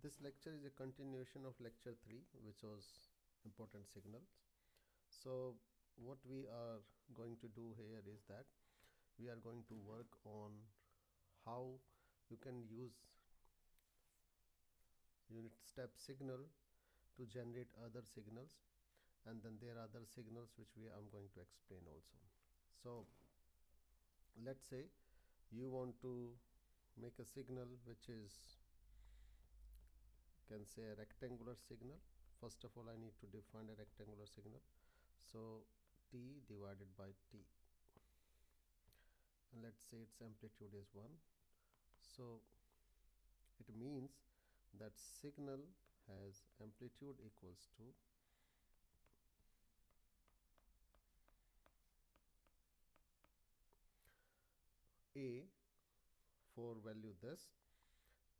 This lecture is a continuation of lecture 3, which was important signals. So what we are going to do here is that we are going to work on how you can use unit step signal to generate other signals, and then there are other signals which I'm going to explain also. So let's say you want to make a signal which is, can say, a rectangular signal. First of all, I need to define a rectangular signal. So T divided by T, and let's say its amplitude is 1. So it means that signal has amplitude equals to A for value this,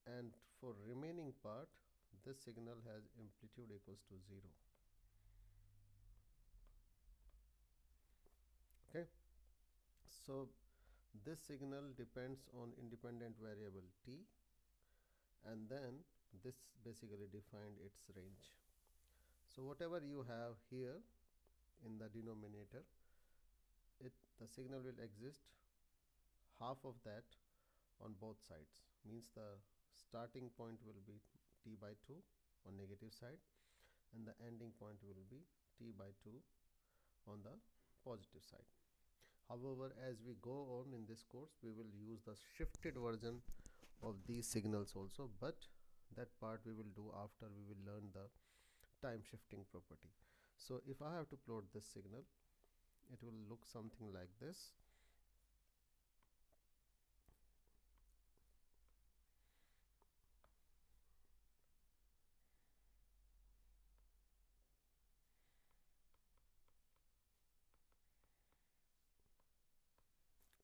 and for remaining part this signal has amplitude equals to 0. Okay, so this signal depends on independent variable T, and then this basically defined its range. So whatever you have here in the denominator, the signal will exist half of that on both sides, means the starting point will be T by 2 on negative side, and the ending point will be T by 2 on the positive side. However, as we go on in this course, we will use the shifted version of these signals also, but that part we will do after we will learn the time shifting property. So if I have to plot this signal, it will look something like this.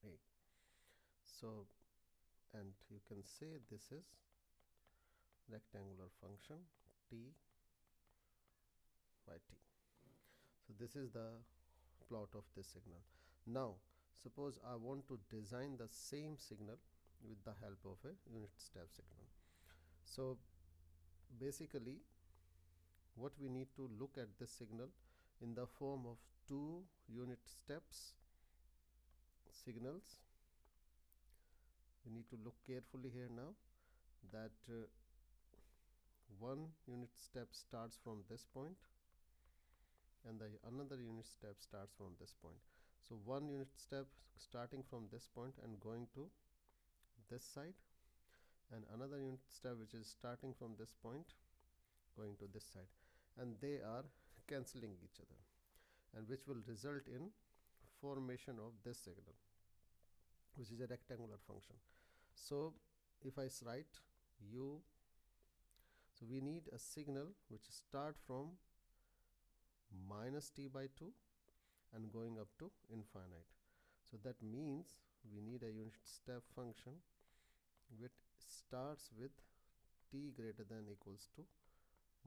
A. So, and you can say this is rectangular function T by T. So this is the plot of this signal. Now suppose I want to design the same signal with the help of a unit step signal. So basically what we need to look at this signal in the form of two unit steps signals. You need to look carefully here now that one unit step starts from this point and the another unit step starts from this point. So one unit step starting from this point and going to this side, and another unit step which is starting from this point going to this side, and they are cancelling each other, and which will result in formation of this signal, which is a rectangular function. So if I write u, so we need a signal which start from minus T by 2 and going up to infinite. So that means we need a unit step function which starts with T greater than equals to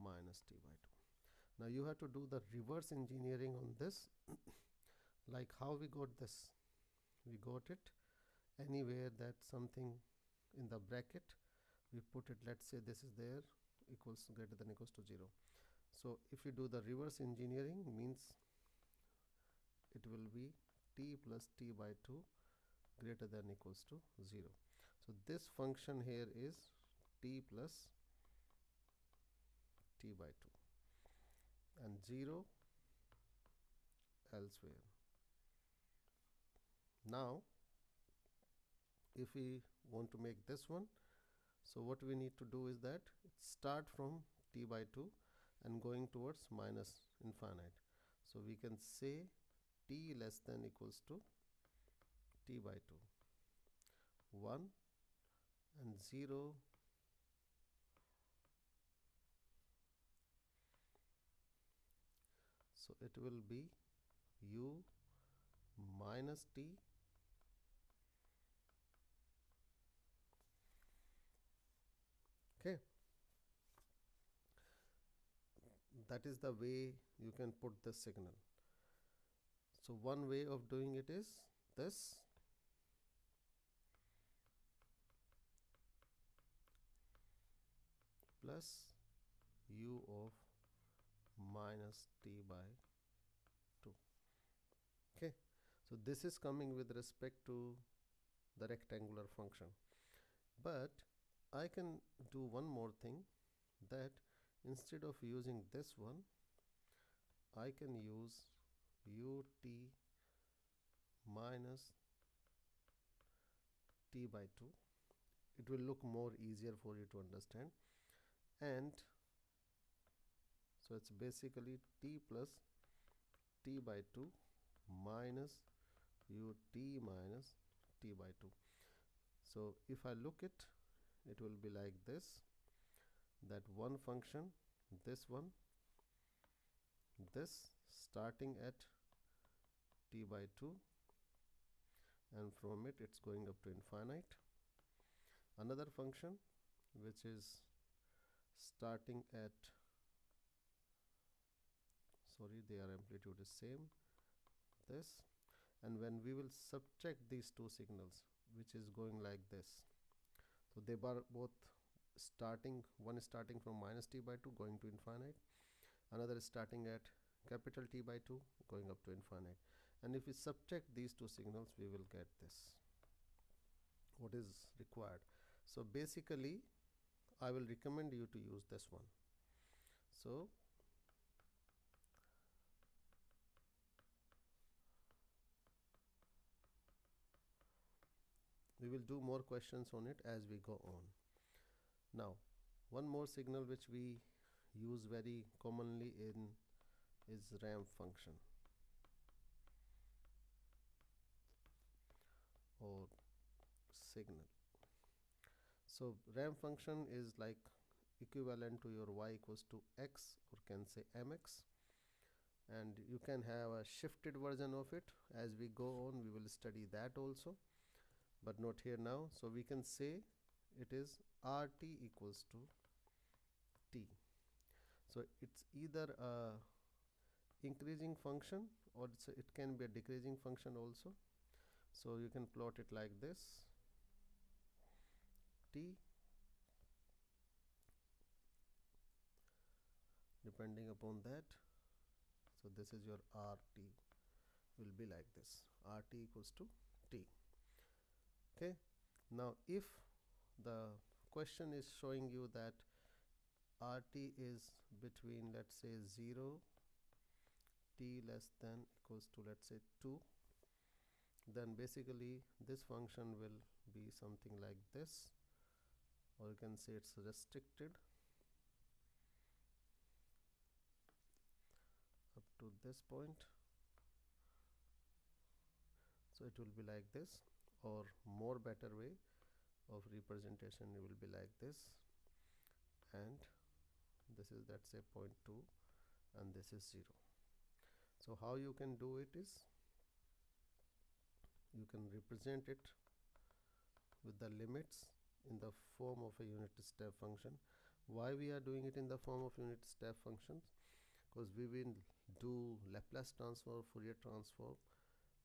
minus T by 2. Now you have to do the reverse engineering on this. Like how we got this? We got it anywhere that something in the bracket we put it, let's say this is there, equals greater than equals to 0. So if you do the reverse engineering, means it will be T plus T by 2 greater than equals to 0. So this function here is T plus T by 2 and 0 elsewhere. Now if we want to make this one, so what we need to do is that start from T by 2 and going towards minus infinite. So we can say T less than equals to T by 2, 1 and 0 . So it will be u minus T okay. That is the way you can put the signal. So one way of doing it is this. plus u of minus t by 2. Okay, so this is coming with respect to the rectangular function, but I can do one more thing, that instead of using this one I can use ut minus t by 2. It will look more easier for you to understand, and so it's basically t plus t by 2 minus ut minus t by 2. So if I look it will be like this, that one function, this one, this starting at t by 2, and from it's going up to infinite. Another function which is starting at, sorry, their amplitude is same, this, and when we will subtract these two signals, which is going like this, so they are both starting, one is starting from minus t by 2 going to infinite, another is starting at capital T by 2 going up to infinite, and if we subtract these two signals we will get this, what is required. So basically I will recommend you to use this one. So we will do more questions on it as we go on. Now one more signal which we use very commonly in is ramp function or signal. So ramp function is like equivalent to your y equals to x, or can say mx, and you can have a shifted version of it. As we go on we will study that also, but not here now. So we can say it is rt equals to t. So it's either a increasing function or it can be a decreasing function also. So you can plot it like this, t depending upon that. So this is your rt, will be like this, rt equals to t. Okay, now if the question is showing you that rt is between, let's say, 0, t less than equals to, let's say, 2, then basically this function will be something like this, or you can say it's restricted up to this point. So it will be like this, or more better way of representation it will be like this, and this is, let's say, 0.2, and this is 0. So how you can do it is, you can represent it with the limits in the form of a unit step function. Why we are doing it in the form of unit step functions? Because we will do Laplace transform, Fourier transform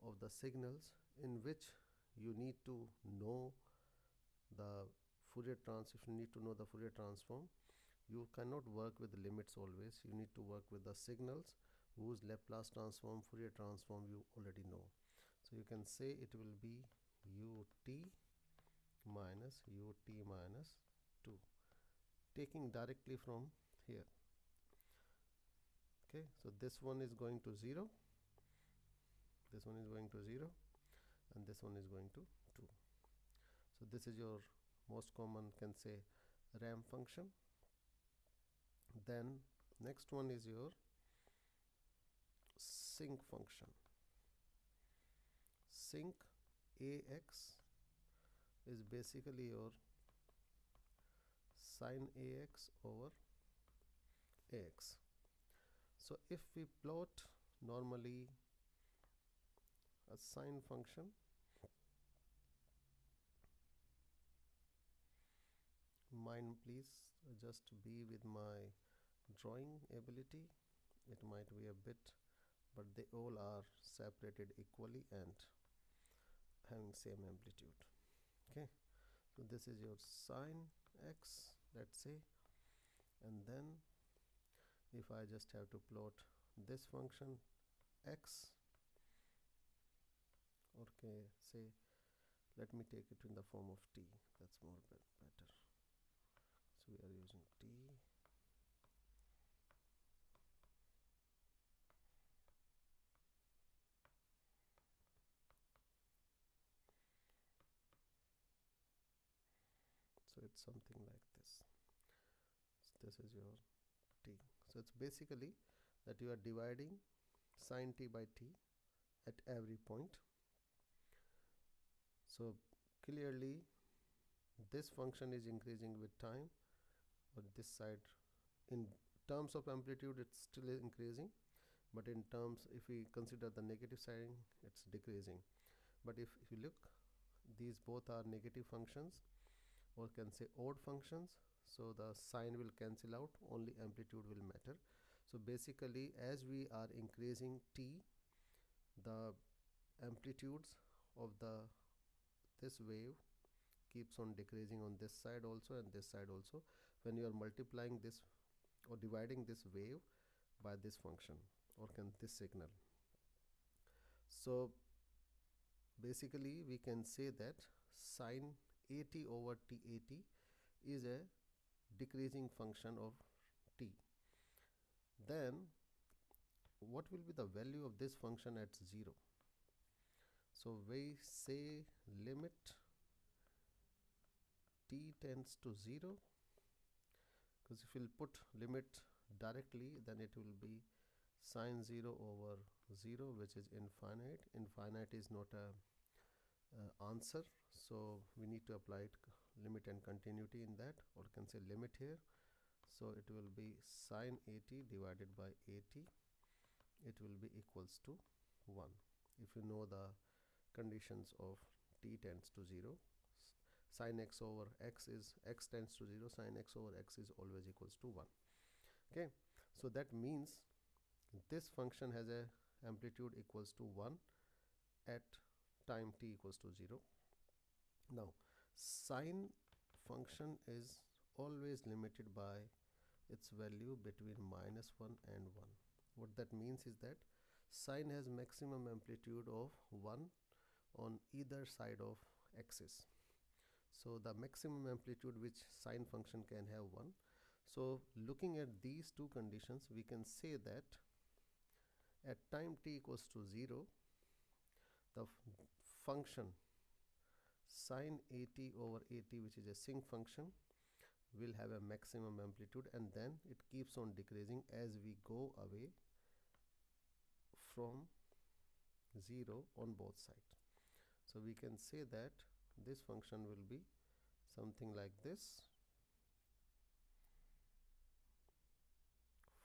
of the signals, in which you need to know the Fourier if you need to know the Fourier transform, you cannot work with limits always. You need to work with the signals whose Laplace transform, Fourier transform you already know. So you can say it will be ut minus 2, taking directly from here. Okay, so this one is going to 0, this one is going to 0, and this one is going to 2. So this is your most common, can say, ramp function. Then next one is your sinc function. Sinc ax is basically your sine ax over ax. So if we plot normally a sine function, mind please just be with my drawing ability, it might be a bit, but they all are separated equally and having same amplitude. Okay, so this is your sine x, let's say, And then if I just have to plot this function x, okay, say let me take it in the form of t, that's more better. So we are using t. So it's something like this. So this is your t. So it's basically that you are dividing sine t by t at every point. So clearly this function is increasing with time, or this side in terms of amplitude it's still increasing, but in terms, if we consider the negative sign, it's decreasing. But if you look, these both are negative functions, or can say odd functions, so the sign will cancel out, only amplitude will matter. So basically as we are increasing t, the amplitudes of this wave keeps on decreasing on this side also and this side also, when you are multiplying this or dividing this wave by this function, or can this signal. So basically we can say that sine at over T is a decreasing function of t. Then what will be the value of this function at 0? So we say limit t tends to 0, because if we'll put limit directly, then it will be sine 0 over 0, which is infinite. Infinite is not a answer, so we need to apply it limit and continuity in that, or can say limit here. So it will be sine at divided by at, it will be equals to 1. If you know the conditions of t tends to 0, sine x over x is x tends to 0, sine x over x is always equals to 1. Okay, so that means this function has a amplitude equals to 1 at time t equals to 0. Now sine function is always limited by its value between -1 and 1. What that means is that sine has maximum amplitude of 1 on either side of axis. So the maximum amplitude which sine function can have 1. So looking at these two conditions, we can say that at time t equals to 0, the function sine at over at, which is a sinc function, will have a maximum amplitude, and then it keeps on decreasing as we go away from 0 on both sides. So we can say that this function will be something like this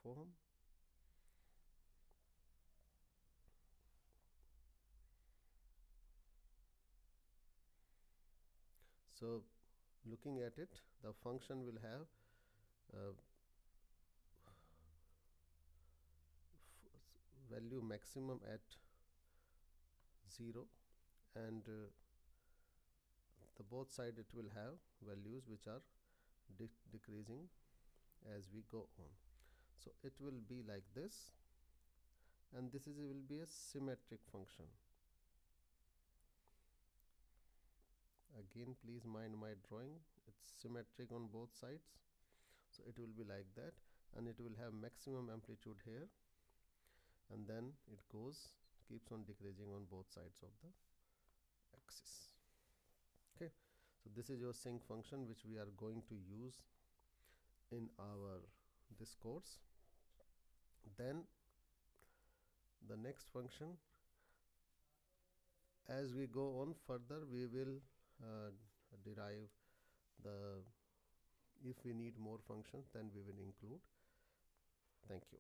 form. So looking at it, the function will have value maximum at 0, and the both side it will have values which are decreasing as we go on. So it will be like this, and this will be a symmetric function. Again, please mind my drawing, it's symmetric on both sides. So it will be like that, and it will have maximum amplitude here, and then it keeps on decreasing on both sides of the axis. Okay, so this is your sinc function which we are going to use in this course. Then the next function, as we go on further, we will derive the, if we need more functions, then we will include. Thank you.